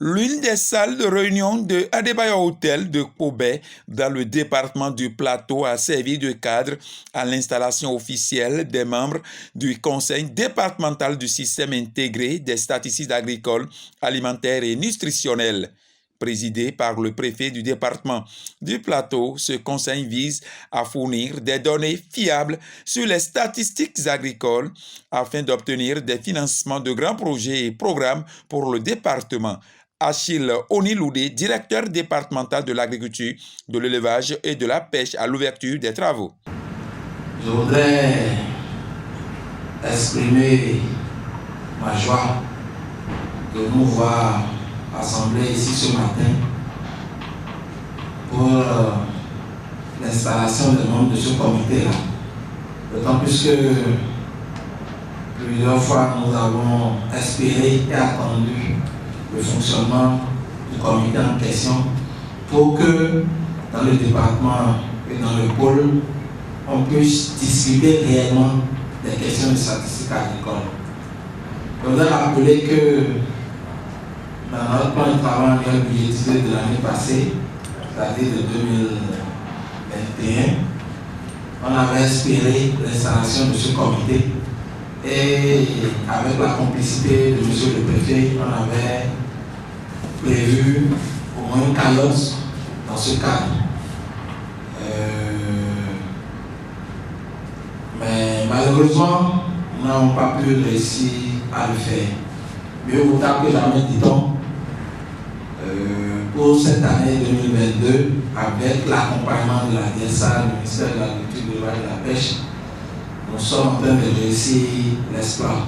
L'une des salles de réunion de Adebayo Hotel de Kobé, dans le département du Plateau, a servi de cadre à l'installation officielle des membres du Conseil départemental du système intégré des statistiques agricoles, alimentaires et nutritionnelles. Présidé par le préfet du département du Plateau, ce conseil vise à fournir des données fiables sur les statistiques agricoles afin d'obtenir des financements de grands projets et programmes pour le département. Achille Oniloudé, directeur départemental de l'agriculture, de l'élevage et de la pêche, à l'ouverture des travaux. Je voudrais exprimer ma joie de nous voir assemblés ici ce matin pour l'installation des membres de ce comité-là. D'autant plus que plusieurs fois nous avons espéré et attendu le fonctionnement du comité en question pour que dans le département et dans le pôle, on puisse discuter réellement des questions de statistiques agricoles. Je voudrais rappeler que dans notre plan de travail annuel budgétisé de l'année passée, c'est-à-dire de 2021, on avait espéré l'installation de ce comité et avec la complicité de M. le préfet, on avait prévu au moins une calotte dans ce cadre. Mais malheureusement, nous n'avons pas pu réussir à le faire. Mieux vaut tard que jamais, dit-on. Pour cette année 2022, avec l'accompagnement de la DSA, du ministère de l'Agriculture, de l'Élevage et de la Pêche, nous sommes en train de réussir l'exploit.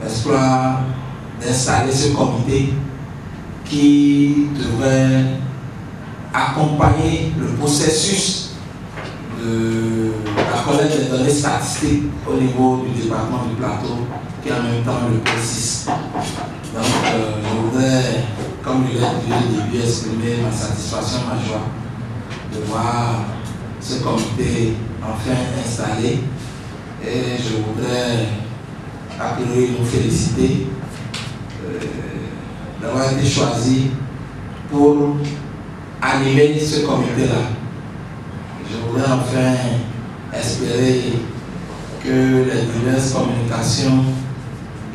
L'exploit d'installer ce comité qui devrait accompagner le processus de la collecte des données statistiques au niveau du département du Plateau, qui en même temps le précise. Donc, je voudrais, comme je l'ai dit au début, exprimer ma satisfaction, ma joie de voir ce comité enfin installé. Et je voudrais appeler nous féliciter d'avoir été choisi pour animer ce comité-là. Je voudrais enfin espérer que les diverses communications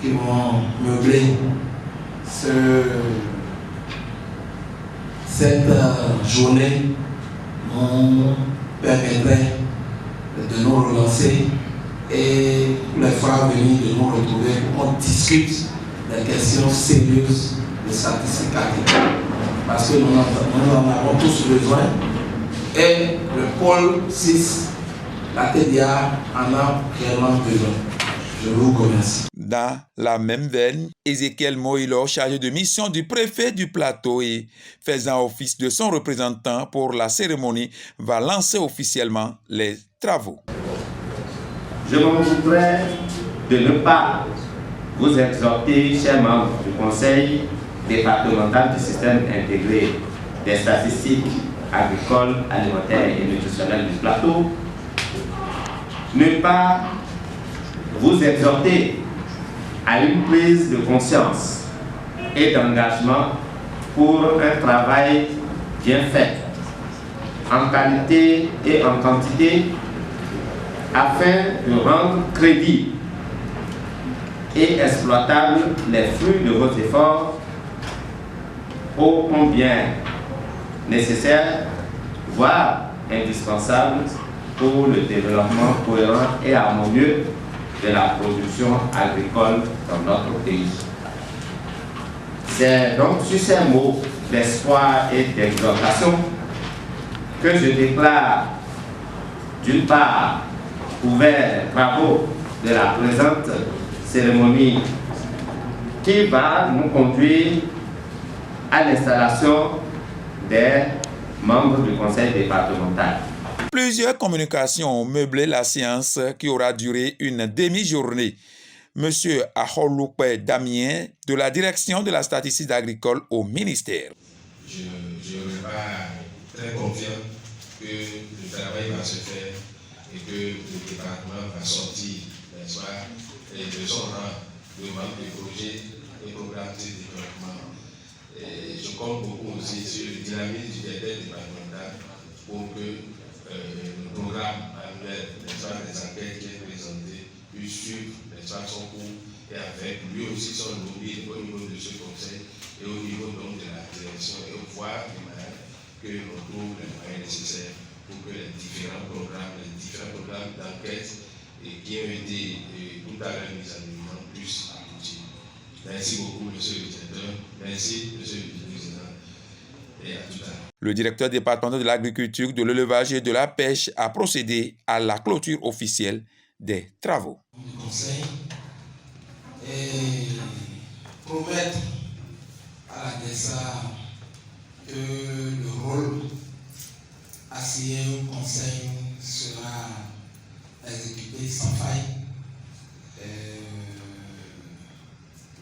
qui vont meubler cette journée nous permettraient de nous relancer et pour les fois à venir de nous retrouver pour qu'on discute des questions sérieuses de statistiques agricoles. Parce que nous en avons tous besoin et le pôle 6, la TDA, en a réellement besoin. Je vous remercie. Dans la même veine, Ézéchiel Moïlo, chargé de mission du préfet du Plateau et faisant office de son représentant pour la cérémonie, va lancer officiellement les travaux. Je me voudrais de ne pas vous exhorter, chers membres du Conseil départemental du système intégré des statistiques agricoles, alimentaires et nutritionnelles du Plateau, ne pas vous exhorter à une prise de conscience et d'engagement pour un travail bien fait, en qualité et en quantité, afin de rendre crédibles et exploitables les fruits de vos efforts, ô combien nécessaires, voire indispensables pour le développement cohérent et harmonieux de la production agricole dans notre pays. C'est donc sur ces mots d'espoir et d'exhortation que je déclare d'une part ouvert les travaux de la présente cérémonie qui va nous conduire à l'installation des membres du conseil départemental. Plusieurs communications ont meublé la séance qui aura duré une demi-journée. Monsieur Acholoupe Damien, de la direction de la statistique agricole au ministère. Je ne pas très confiant que le travail va se faire et que le département va sortir de son rang de manque de projets et programmes de développement je compte beaucoup aussi sur le dynamisme du DEDER départemental pour que le programme annuel des enquêtes qui est présenté puisse suivre son cours et avec lui aussi son lobby au niveau de ce conseil et au niveau donc de la direction et voir les manières que l'on trouve les moyens nécessaires pour que les différents programmes d'enquête qui ont été tout à l'heure mis en mouvement puissent aboutir. Merci beaucoup, monsieur le directeur. Merci, monsieur le président. Et à tout à l'heure. Le directeur départemental de l'agriculture, de l'élevage et de la pêche a procédé à la clôture officielle des travaux. Du conseil et promettre à la DESA que le rôle assigné au conseil sera exécuté sans faille.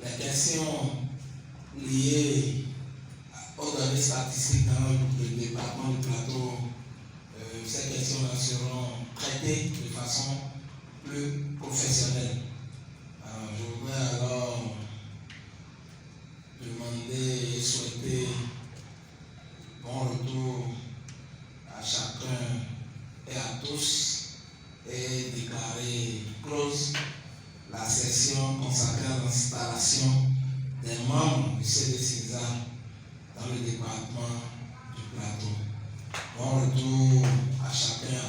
Les questions liées aux données statistiques dans le département du plateau, ces questions-là seront traitées de façon plus professionnelle. Je voudrais alors demander et souhaiter bon retour à chacun et à tous et déclarer close la session consacrée à l'installation des membres du CDCISA dans le département du plateau. Bon retour à chacun.